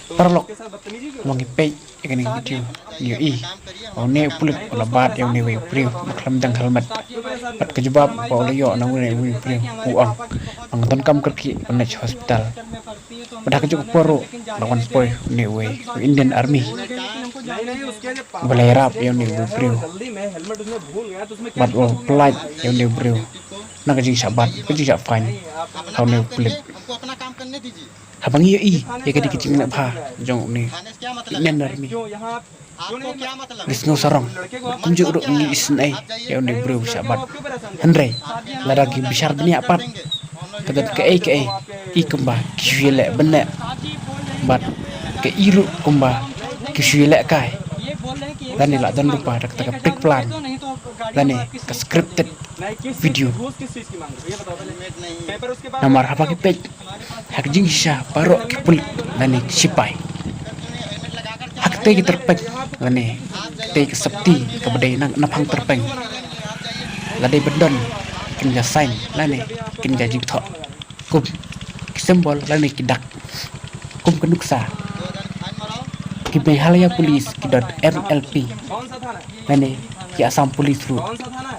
Perlok wangi pay ikan video new one pulut labat yang newe priu kelam dang helmet pat kejebab pa yo nang newe priu uang angton kam kerki onech hospital pada kejuk poro lawan spoy newe Indian Army iarap yang newe priu bat flight yang newe priu nak kejing sabat kejing sak fine kau newe pulut habang iyo ya kadi kecil nak pha jong ni Indian Army Wisnu sarong tunjuk duk ni isnai ya ni bro sahabat Andre laragi bishar dunia apat kadat ke i kemba kiswile benek bat ke iru kemba kiswile kai dan ni lah dan lupa dak tak break plan dan ni ke scripted video nomor apa ke page hak jingsha paro ke pul dan ni sipai hak te ki terpeng dan ni te ke septi ke bedai napang terpeng ladai bedon kinja sign dan ni kinja jingthok kum simbol dan ni kidak kum kenuksa ki behalaya polis ki dot MLP dan ni ki asam polis ru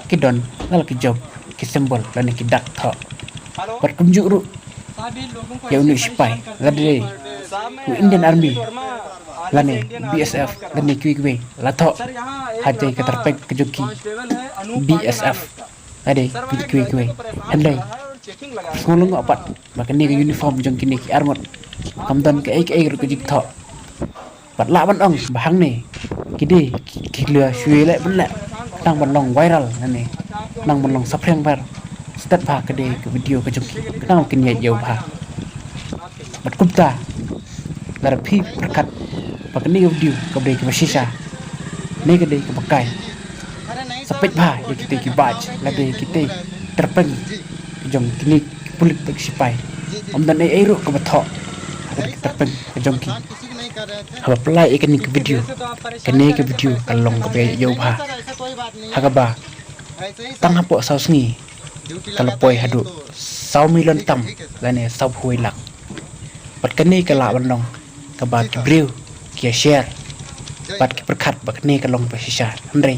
ki don lal ki job ki simbol dan ni kidak thok pat kunjuk ru ya unu spy ladai Indian Army lane BSF lane kuwi lathok hajai ke terpek ke joki BSF ade kuwi andai ngolong apat makani ke uniform jong kini ki armor kamdan ke ke jik thok pat la ban ong bahang ni kide ki lua shui le ben la nang ban long viral nane nang ban long sapreng bar stat pha ke de ke video ke joki nang kin ye jauh pha bat kupta lar phi prakat pakni video kabde ki basisa ne kade ki pakai sapet bha ye kite ki baj lade kite terpeng jong kini pulit tak sipai amdan ai ro ka bathok ki terpeng jong ki haba play ikan ni video kene ke video kalong ka be yo bha hagaba tang hapo sausngi kalpoi hadu 1 million tam lane sab huai lak pat kene ka la bandong ka ba ki breu ki share pat ki perkhat bak ne kalong pasisha andre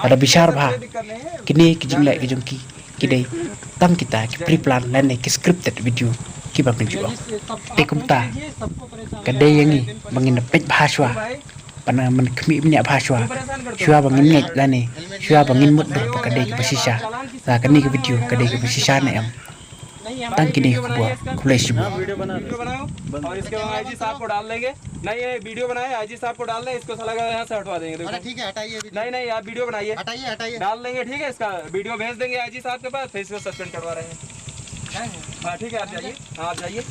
ada bishar bha kini ki jingle ki jongki kidai tam kita ki pre-plan lane ki scripted video ki ba penjuo tekumta kadai yangi bangin pej bhashwa pana man khmi bnya bhashwa shwa bangin ngai lane shwa bangin mut ber kadai ki pasisha sa kani ki video kadai ki pasisha ne am तंग की नहीं खुलेश वीडियो बनाओ और इसके बाद आईजी साहब को डाल देंगे नहीं ये वीडियो बनाए आईजी साहब को डाल दें इसको साला यहाँ से हटवा देंगे देखो ठीक है हटाइए नहीं आप वीडियो बनाइए हटाइए डाल देंगे ठीक है इसका वीडियो भेज देंगे आईजी साहब के पास फिर इसको सस्पेंड करवा रहे हैं हाँ ठीक है आप जाइए